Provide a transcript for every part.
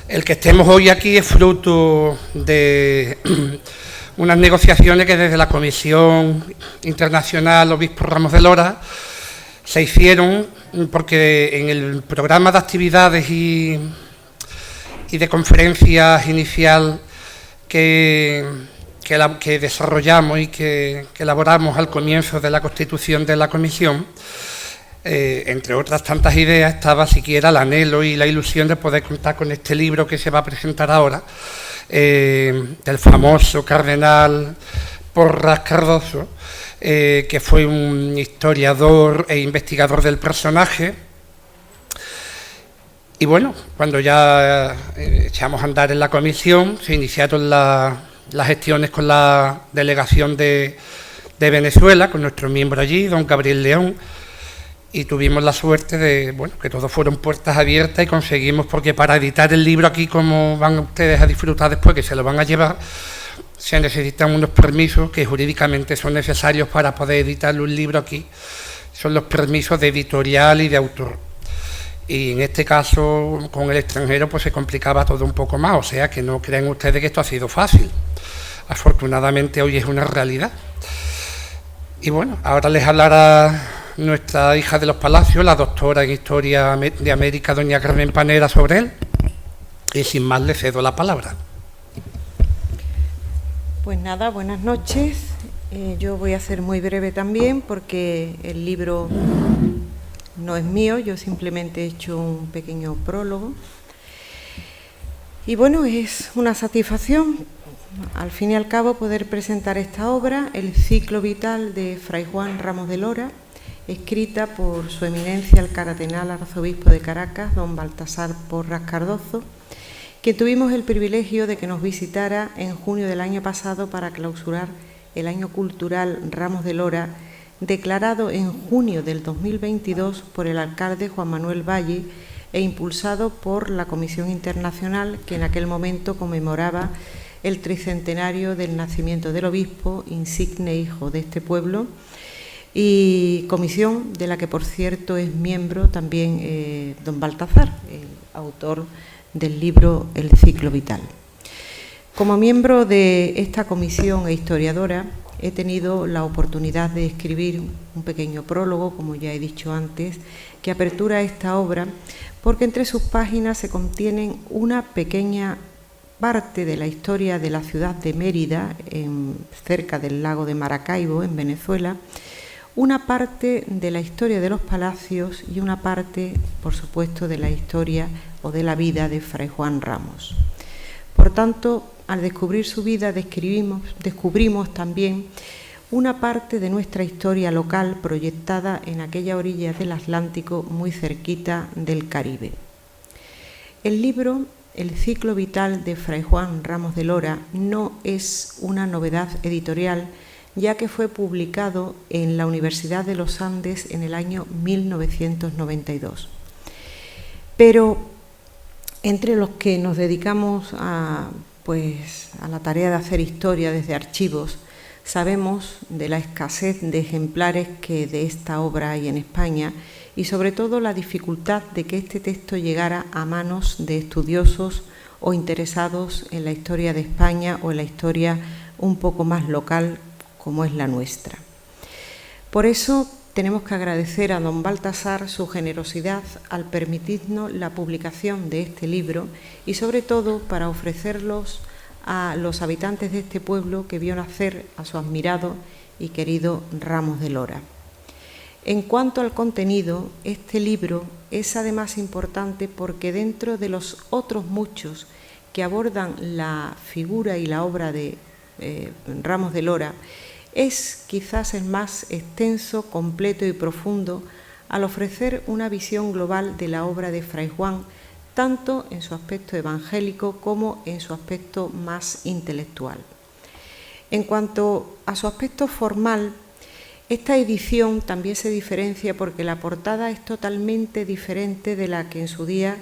El que estemos hoy aquí es fruto de unas negociaciones que desde la Comisión Internacional Obispo Ramos de Lora se hicieron, porque en el programa de actividades y de conferencias inicial que desarrollamos y que elaboramos al comienzo de la constitución de la comisión, entre otras tantas ideas, estaba siquiera el anhelo y la ilusión de poder contar con este libro que se va a presentar ahora, del famoso cardenal Porras Cardozo, que fue un historiador e investigador del personaje. Y bueno, cuando ya echamos a andar en la comisión, se iniciaron las gestiones con la delegación de Venezuela, con nuestro miembro allí, don Gabriel León, y tuvimos la suerte de que todos fueron puertas abiertas y conseguimos, porque para editar el libro aquí, como van ustedes a disfrutar después, que se lo van a llevar, se necesitan unos permisos que jurídicamente son necesarios para poder editar un libro aquí. Son los permisos de editorial y de autor. Y en este caso, con el extranjero, pues se complicaba todo un poco más. O sea, que no crean ustedes que esto ha sido fácil. Afortunadamente hoy es una realidad. Y bueno, ahora les hablará nuestra hija de los Palacios, la doctora en Historia de América, doña Carmen Panera, sobre él. Y sin más, le cedo la palabra. Pues nada, buenas noches. Yo voy a ser muy breve también, porque el libro no es mío, yo simplemente he hecho un pequeño prólogo. Y bueno, es una satisfacción, al fin y al cabo, poder presentar esta obra, El ciclo vital de Fray Juan Ramos de Lora, escrita por su eminencia el cardenal arzobispo de Caracas, don Baltasar Porras Cardozo, que tuvimos el privilegio de que nos visitara en junio del año pasado para clausurar el Año Cultural Ramos de Lora, declarado en junio del 2022 por el alcalde Juan Manuel Valle e impulsado por la Comisión Internacional, que en aquel momento conmemoraba el tricentenario del nacimiento del obispo, insigne hijo de este pueblo, y comisión de la que, por cierto, es miembro también don Baltasar, el autor del libro El ciclo vital. Como miembro de esta comisión e historiadora, he tenido la oportunidad de escribir un pequeño prólogo, como ya he dicho antes, que apertura esta obra, porque entre sus páginas se contienen una pequeña parte de la historia de la ciudad de Mérida, cerca del lago de Maracaibo, en Venezuela, una parte de la historia de los Palacios y una parte, por supuesto, de la historia o de la vida de Fray Juan Ramos. Por tanto, al descubrir su vida, descubrimos también una parte de nuestra historia local proyectada en aquella orilla del Atlántico, muy cerquita del Caribe. El libro El ciclo vital de Fray Juan Ramos de Lora no es una novedad editorial, ya que fue publicado en la Universidad de los Andes en el año 1992. Pero entre los que nos dedicamos a la tarea de hacer historia desde archivos, sabemos de la escasez de ejemplares que de esta obra hay en España y sobre todo la dificultad de que este texto llegara a manos de estudiosos o interesados en la historia de España o en la historia un poco más local como es la nuestra. Por eso tenemos que agradecer a don Baltasar su generosidad al permitirnos la publicación de este libro y sobre todo para ofrecerlos a los habitantes de este pueblo que vio nacer a su admirado y querido Ramos de Lora. En cuanto al contenido, este libro es además importante porque dentro de los otros muchos que abordan la figura y la obra de Ramos de Lora, es quizás el más extenso, completo y profundo al ofrecer una visión global de la obra de Fray Juan, tanto en su aspecto evangélico como en su aspecto más intelectual. En cuanto a su aspecto formal, esta edición también se diferencia porque la portada es totalmente diferente de la que en su día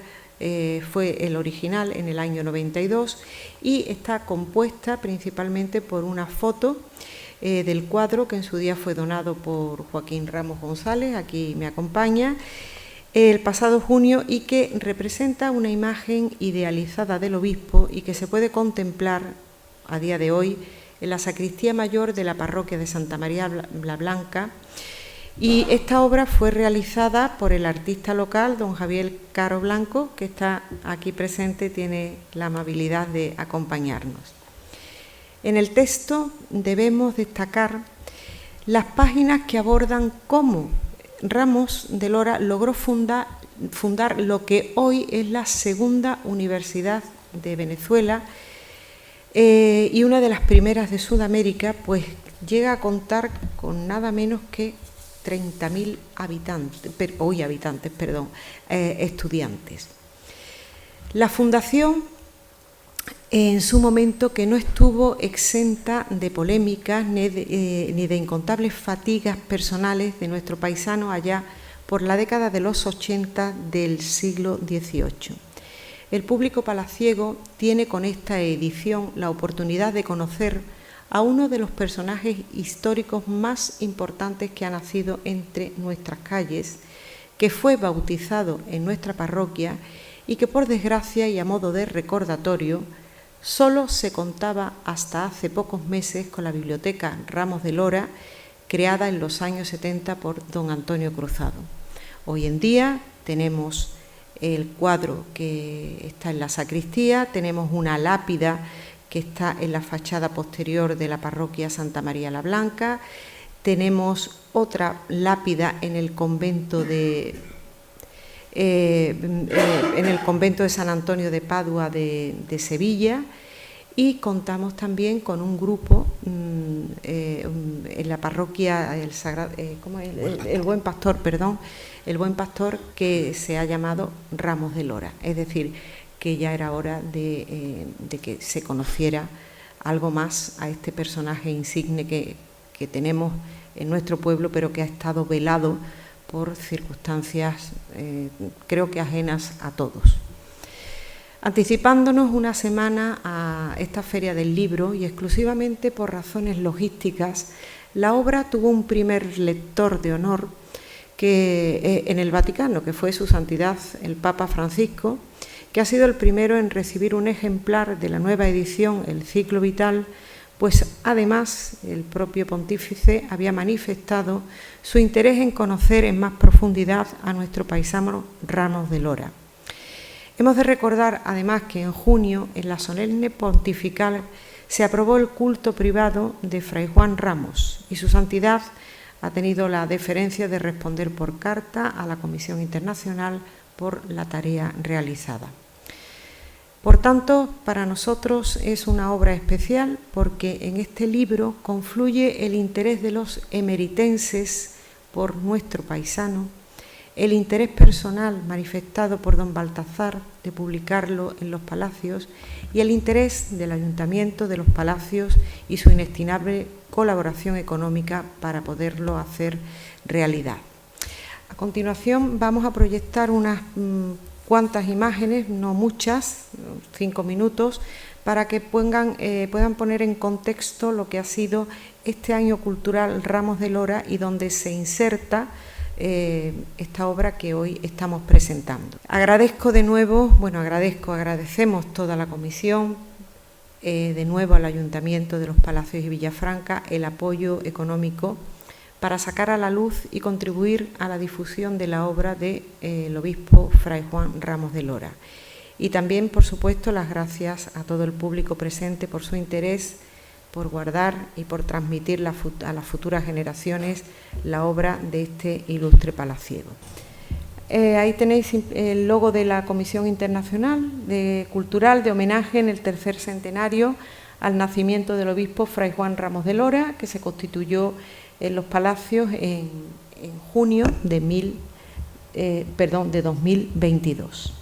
fue el original en el año 92 y está compuesta principalmente por una foto del cuadro que en su día fue donado por Joaquín Ramos González, aquí me acompaña, el pasado junio y que representa una imagen idealizada del obispo y que se puede contemplar a día de hoy en la sacristía mayor de la parroquia de Santa María la Blanca. Y esta obra fue realizada por el artista local, don Javier Caro Blanco, que está aquí presente, tiene la amabilidad de acompañarnos. En el texto debemos destacar las páginas que abordan cómo Ramos de Lora logró fundar lo que hoy es la segunda universidad de Venezuela y una de las primeras de Sudamérica, pues llega a contar con nada menos que 30.000 estudiantes. La fundación, en su momento, que no estuvo exenta de polémicas ni de incontables fatigas personales de nuestro paisano allá por la década de los 80 del siglo XVIII. El público palaciego tiene con esta edición la oportunidad de conocer a uno de los personajes históricos más importantes que ha nacido entre nuestras calles, que fue bautizado en nuestra parroquia y que, por desgracia y a modo de recordatorio, solo se contaba hasta hace pocos meses con la biblioteca Ramos de Lora, creada en los años 70 por don Antonio Cruzado. Hoy en día tenemos el cuadro que está en la sacristía, tenemos una lápida que está en la fachada posterior de la parroquia Santa María la Blanca, tenemos otra lápida en el convento de San Antonio de Padua de Sevilla, y contamos también con un grupo en la parroquia el Buen Pastor, que se ha llamado Ramos de Lora, es decir, que ya era hora de que se conociera algo más a este personaje insigne que tenemos en nuestro pueblo, pero que ha estado velado por circunstancias creo que ajenas a todos. Anticipándonos una semana a esta Feria del Libro y exclusivamente por razones logísticas, la obra tuvo un primer lector de honor en el Vaticano, que fue Su Santidad el Papa Francisco, que ha sido el primero en recibir un ejemplar de la nueva edición, El Ciclo Vital, pues además el propio pontífice había manifestado su interés en conocer en más profundidad a nuestro paisano Ramos de Lora. Hemos de recordar además que en junio, en la solemne pontifical, se aprobó el culto privado de Fray Juan Ramos y Su Santidad ha tenido la deferencia de responder por carta a la Comisión Internacional por la tarea realizada. Por tanto, para nosotros es una obra especial porque en este libro confluye el interés de los emeritenses por nuestro paisano, el interés personal manifestado por don Baltazar de publicarlo en los Palacios y el interés del Ayuntamiento de los Palacios y su inestimable colaboración económica para poderlo hacer realidad. A continuación vamos a proyectar unas cuantas imágenes, no muchas, 5 minutos, para que puedan poner en contexto lo que ha sido este año cultural Ramos de Lora y donde se inserta esta obra que hoy estamos presentando. Agradezco de nuevo, agradecemos toda la comisión, de nuevo al Ayuntamiento de los Palacios y Villafranca, el apoyo económico para sacar a la luz y contribuir a la difusión de la obra del obispo Fray Juan Ramos de Lora. Y también, por supuesto, las gracias a todo el público presente por su interés, por guardar y por transmitir a las futuras generaciones la obra de este ilustre palaciego. Ahí tenéis el logo de la Comisión Internacional Cultural de homenaje en el tercer centenario al nacimiento del obispo Fray Juan Ramos de Lora, que se constituyó en los Palacios en junio de 2022.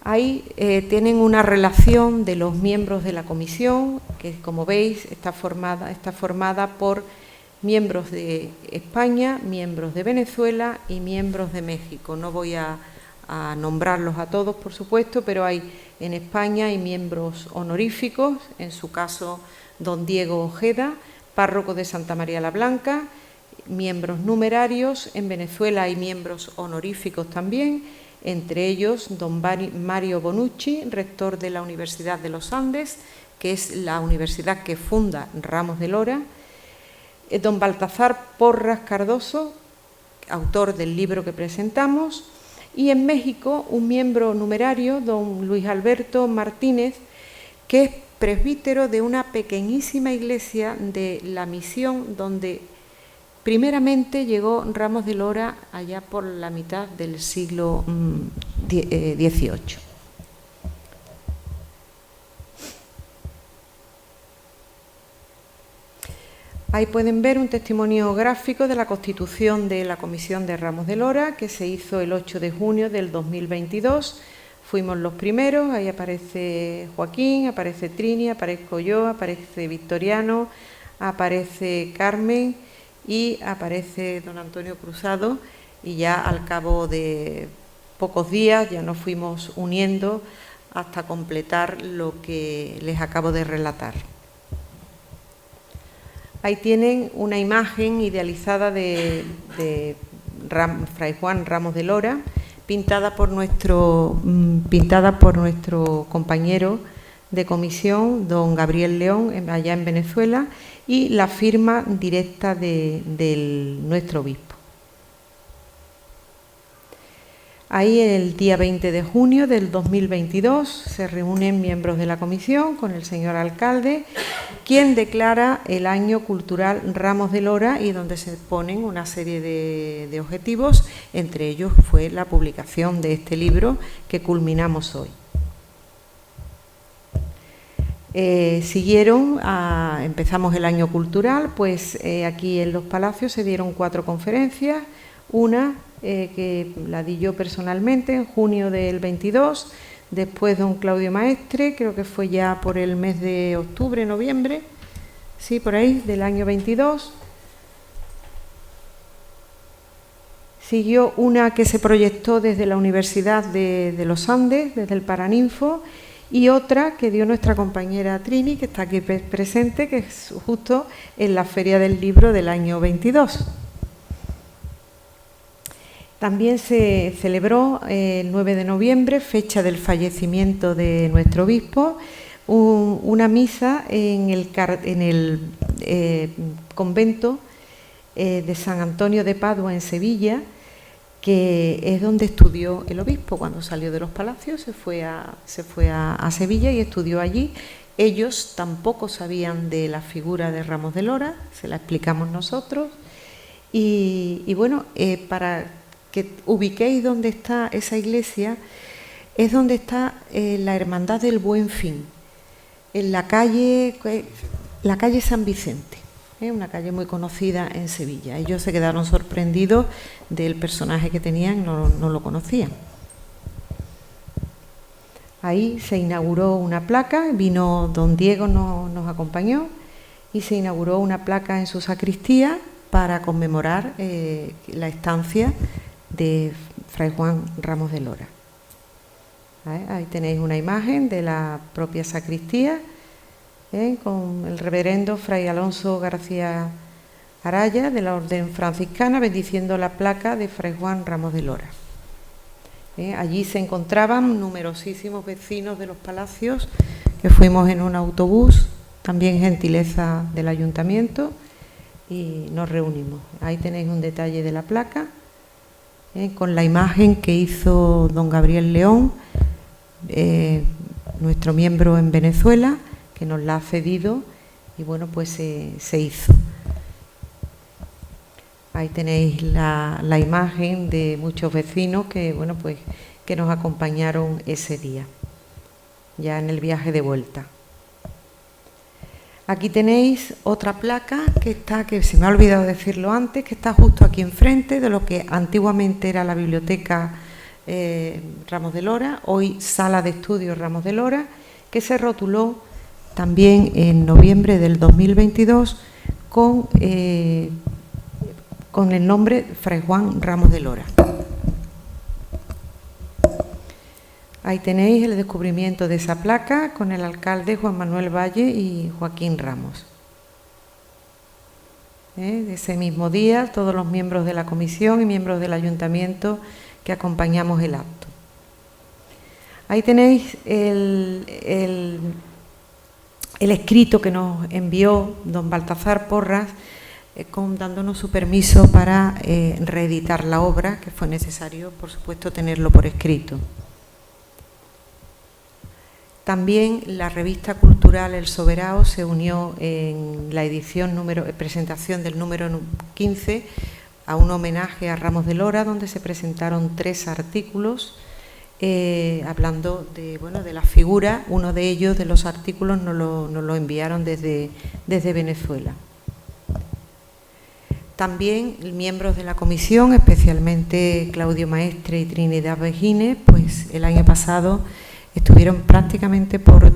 Ahí tienen una relación de los miembros de la comisión, que como veis está formada por miembros de España, miembros de Venezuela y miembros de México. No voy a nombrarlos a todos, por supuesto, pero hay en España hay miembros honoríficos, en su caso don Diego Ojeda, párroco de Santa María la Blanca, miembros numerarios. En Venezuela hay miembros honoríficos también, entre ellos don Mario Bonucci, rector de la Universidad de los Andes, que es la universidad que funda Ramos de Lora, don Baltasar Porras Cardoso, autor del libro que presentamos, y en México un miembro numerario, don Luis Alberto Martínez, que es presbítero de una pequeñísima iglesia de la Misión, donde primeramente llegó Ramos de Lora allá por la mitad del siglo XVIII. Ahí pueden ver un testimonio gráfico de la constitución de la Comisión de Ramos de Lora, que se hizo el 8 de junio del 2022. Fuimos los primeros, ahí aparece Joaquín, aparece Trini, aparezco yo, aparece Victoriano, aparece Carmen y aparece don Antonio Cruzado, y ya al cabo de pocos días ya nos fuimos uniendo hasta completar lo que les acabo de relatar. Ahí tienen una imagen idealizada de Fray Juan Ramos de Lora, pintada por nuestro compañero de comisión, don Gabriel León, allá en Venezuela, y la firma directa de nuestro obispo. Ahí, el día 20 de junio del 2022, se reúnen miembros de la comisión con el señor alcalde, quien declara el año cultural Ramos de Lora, y donde se ponen una serie de objetivos. Entre ellos fue la publicación de este libro que culminamos hoy. Empezamos el año cultural, pues aquí en Los Palacios se dieron 4 conferencias, una que la di yo personalmente en junio del 22, después don Claudio Maestre, creo que fue ya por el mes de octubre, noviembre, sí, por ahí, del año 22. Siguió una que se proyectó desde la Universidad de los Andes, desde el Paraninfo, y otra que dio nuestra compañera Trini, que está aquí presente, que es justo en la Feria del Libro del año 22. También se celebró el 9 de noviembre, fecha del fallecimiento de nuestro obispo, una misa en el convento de San Antonio de Padua en Sevilla, que es donde estudió el obispo. Cuando salió de los Palacios se fue a Sevilla y estudió allí. Ellos tampoco sabían de la figura de Ramos de Lora, se la explicamos nosotros. Y bueno, para que ubiquéis dónde está esa iglesia, es donde está la Hermandad del Buen Fin, en la calle San Vicente, una calle muy conocida en Sevilla. Ellos se quedaron sorprendidos del personaje que tenían, no lo conocían. Ahí se inauguró una placa, vino don Diego, nos acompañó, y se inauguró una placa en su sacristía para conmemorar la estancia de Fray Juan Ramos de Lora. Ahí tenéis una imagen de la propia sacristía, con el reverendo Fray Alonso García Araya, de la Orden Franciscana, bendiciendo la placa de Fray Juan Ramos de Lora. Allí se encontraban numerosísimos vecinos de los Palacios, que fuimos en un autobús, también gentileza del ayuntamiento, y nos reunimos. Ahí tenéis un detalle de la placa, con la imagen que hizo don Gabriel León, nuestro miembro en Venezuela, que nos la ha cedido, y bueno, pues se hizo. Ahí tenéis la imagen de muchos vecinos que, bueno, pues que nos acompañaron ese día, ya en el viaje de vuelta. Aquí tenéis otra placa que se me ha olvidado decirlo antes, que está justo aquí enfrente de lo que antiguamente era la biblioteca Ramos de Lora, hoy Sala de Estudios Ramos de Lora, que se rotuló también en noviembre del 2022 con el nombre Fray Juan Ramos de Lora. Ahí tenéis el descubrimiento de esa placa con el alcalde Juan Manuel Valle y Joaquín Ramos. de ese mismo día, todos los miembros de la comisión y miembros del ayuntamiento que acompañamos el acto. Ahí tenéis el escrito que nos envió don Baltasar Porras, dándonos su permiso para reeditar la obra, que fue necesario, por supuesto, tenerlo por escrito. También la revista cultural El Soberao se unió en la presentación del número 15 a un homenaje a Ramos de Lora, donde se presentaron 3 artículos hablando de la figura. Uno de ellos, de los artículos, nos lo enviaron desde Venezuela. También miembros de la comisión, especialmente Claudio Maestre y Trinidad Begines, pues el año pasado estuvieron prácticamente por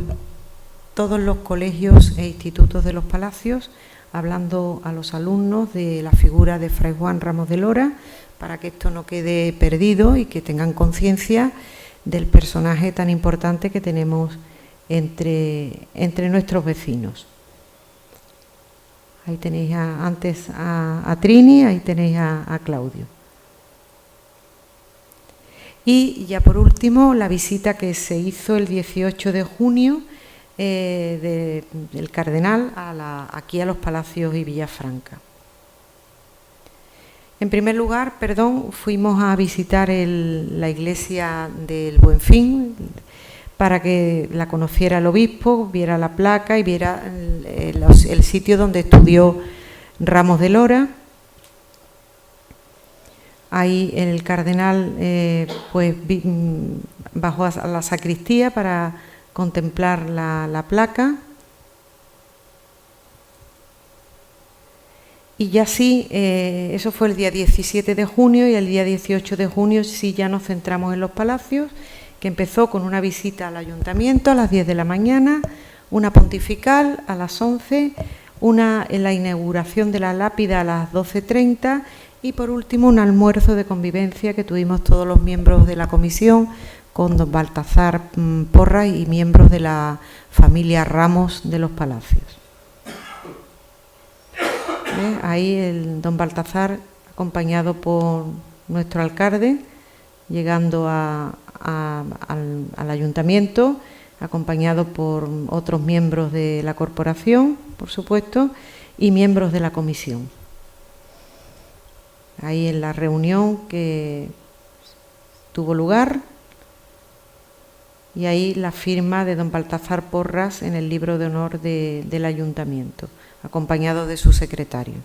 todos los colegios e institutos de los Palacios hablando a los alumnos de la figura de Fray Juan Ramos de Lora, para que esto no quede perdido y que tengan conciencia del personaje tan importante que tenemos entre nuestros vecinos. Ahí tenéis antes a Trini, ahí tenéis a Claudio. Y ya por último, la visita que se hizo el 18 de junio del cardenal aquí a los Palacios y Villafranca. En primer lugar, fuimos a visitar la iglesia del Buenfín para que la conociera el obispo, viera la placa y viera el sitio donde estudió Ramos de Lora. Ahí el cardenal bajó a la sacristía para contemplar la placa. Y ya sí, eso fue el día 17 de junio y el día 18 de junio sí ya nos centramos en los Palacios, que empezó con una visita al ayuntamiento a las 10 de la mañana, una pontifical a las 11, una en la inauguración de la lápida a las 12:30 y por último un almuerzo de convivencia que tuvimos todos los miembros de la comisión con don Baltasar Porras y miembros de la familia Ramos de los Palacios. Ahí el don Baltasar, acompañado por nuestro alcalde, llegando al ayuntamiento, acompañado por otros miembros de la corporación, por supuesto, y miembros de la comisión. Ahí en la reunión que tuvo lugar, y ahí la firma de don Baltasar Porras en el libro de honor del ayuntamiento, acompañado de su secretario.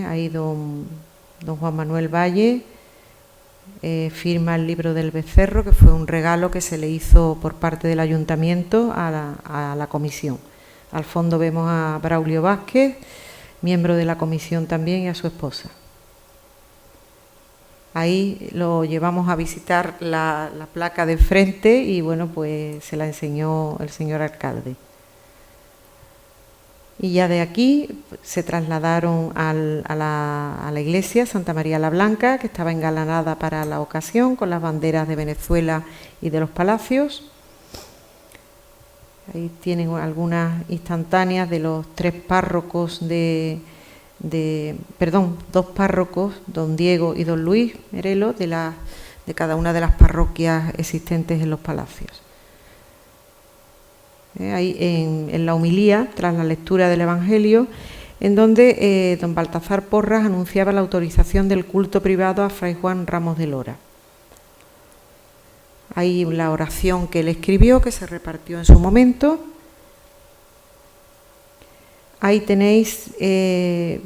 Ahí don Juan Manuel Valle firma el libro del Becerro, que fue un regalo que se le hizo por parte del ayuntamiento a la comisión. Al fondo vemos a Braulio Vázquez, miembro de la comisión también, y a su esposa. Ahí lo llevamos a visitar la placa de frente y bueno, pues se la enseñó el señor alcalde. Y ya de aquí se trasladaron a la iglesia Santa María la Blanca, que estaba engalanada para la ocasión con las banderas de Venezuela y de los Palacios. Ahí tienen algunas instantáneas de los 3 párrocos dos párrocos, don Diego y don Luis Merelo, de cada una de las parroquias existentes en los Palacios. Ahí en la homilía, tras la lectura del Evangelio, en donde don Baltasar Porras anunciaba la autorización del culto privado a Fray Juan Ramos de Lora. Ahí la oración que él escribió, que se repartió en su momento. Ahí tenéis,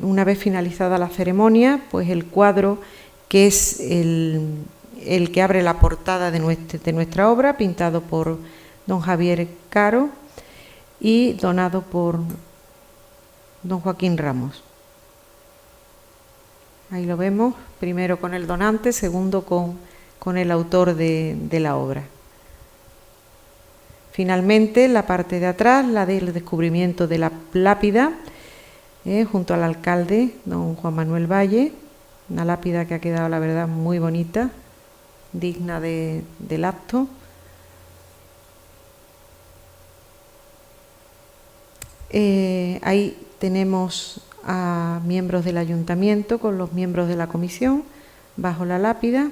una vez finalizada la ceremonia, pues el cuadro que es el que abre la portada de nuestra obra, pintado por don Javier Caro y donado por don Joaquín Ramos. Ahí lo vemos, primero con el donante, segundo con el autor de la obra. Finalmente, la parte de atrás, la del descubrimiento de la lápida, junto al alcalde, don Juan Manuel Valle, una lápida que ha quedado, la verdad, muy bonita, digna del acto. Ahí tenemos a miembros del ayuntamiento con los miembros de la comisión bajo la lápida.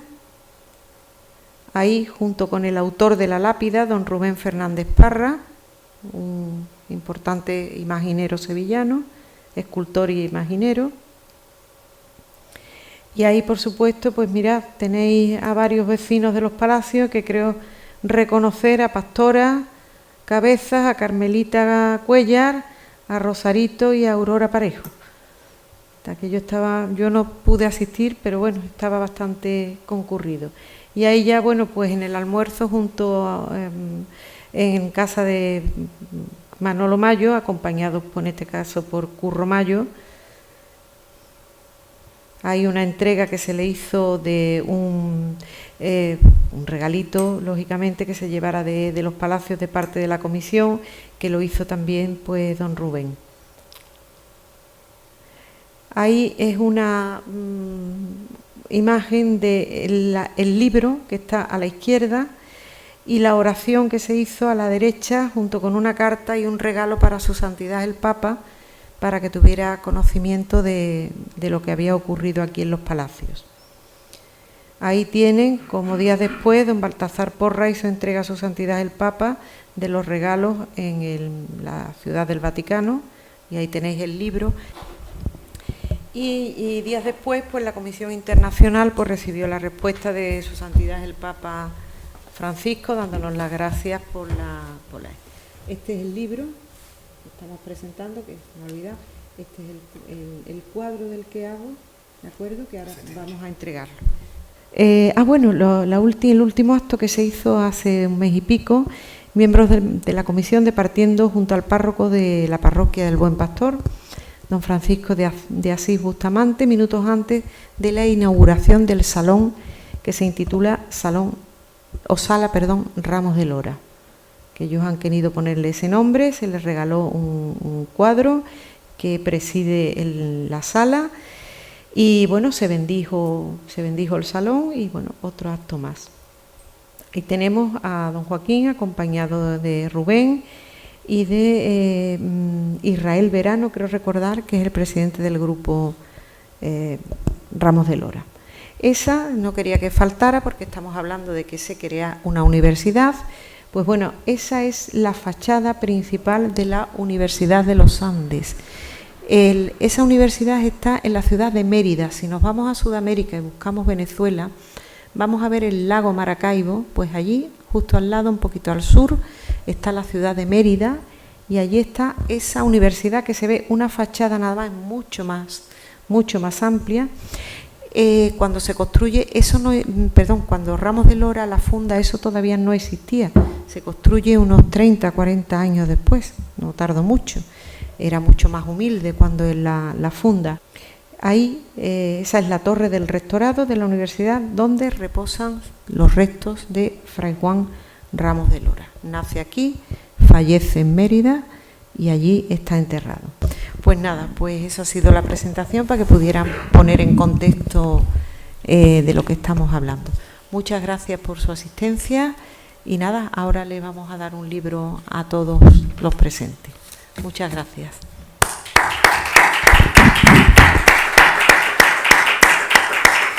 Ahí, junto con el autor de la lápida, don Rubén Fernández Parra, un importante imaginero sevillano, escultor y imaginero. Y ahí, por supuesto, pues mirad, tenéis a varios vecinos de los palacios que creo reconocer: a Pastora Cabezas, a Carmelita Cuellar, a Rosarito y a Aurora Parejo. Que yo no pude asistir, pero bueno, estaba bastante concurrido. Y ahí ya, bueno, pues en el almuerzo en casa de Manolo Mayo, acompañado en este caso por Curro Mayo. Hay una entrega que se le hizo de un regalito, lógicamente, que se llevara de los palacios de parte de la comisión, que lo hizo también pues don Rubén. Ahí es una imagen del libro que está a la izquierda y la oración que se hizo a la derecha, junto con una carta y un regalo para su santidad el Papa, para que tuviera conocimiento de lo que había ocurrido aquí en los palacios. Ahí tienen, como días después, don Baltasar Porra hizo entrega a su santidad el Papa de los regalos en la ciudad del Vaticano, y ahí tenéis el libro. Y días después, pues la Comisión Internacional pues recibió la respuesta de su santidad el Papa Francisco, dándonos las gracias por la. Este es el libro que estamos presentando, que se me ha olvidado. Este es el cuadro del que hago, ¿de acuerdo? Que ahora vamos a entregarlo. Bueno, el último acto que se hizo hace un mes y pico, miembros de la comisión departiendo junto al párroco de la parroquia del Buen Pastor, don Francisco de Asís Bustamante, minutos antes de la inauguración del salón que se intitula Sala Ramos de Lora, que ellos han querido ponerle ese nombre. Se les regaló un cuadro que preside la sala y bueno, se bendijo el salón y bueno, otro acto más. Y tenemos a don Joaquín acompañado de Rubén y de Israel Verano, creo recordar, que es el presidente del grupo Ramos de Lora. Esa no quería que faltara porque estamos hablando de que se crea una universidad. Pues bueno, esa es la fachada principal de la Universidad de los Andes. Esa universidad está en la ciudad de Mérida. Si nos vamos a Sudamérica y buscamos Venezuela, vamos a ver el lago Maracaibo, pues allí, justo al lado, un poquito al sur, está la ciudad de Mérida y allí está esa universidad que se ve una fachada nada más mucho más amplia. Cuando se construye, cuando Ramos de Lora la funda, eso todavía no existía. Se construye unos 30, 40 años después, no tardó mucho. Era mucho más humilde cuando él la funda. Ahí, esa es la torre del rectorado de la universidad, donde reposan los restos de Fray Juan Ramos de Lora. Nace aquí, fallece en Mérida y allí está enterrado. Pues nada, pues esa ha sido la presentación para que pudieran poner en contexto de lo que estamos hablando. Muchas gracias por su asistencia y nada, ahora le vamos a dar un libro a todos los presentes. Muchas gracias.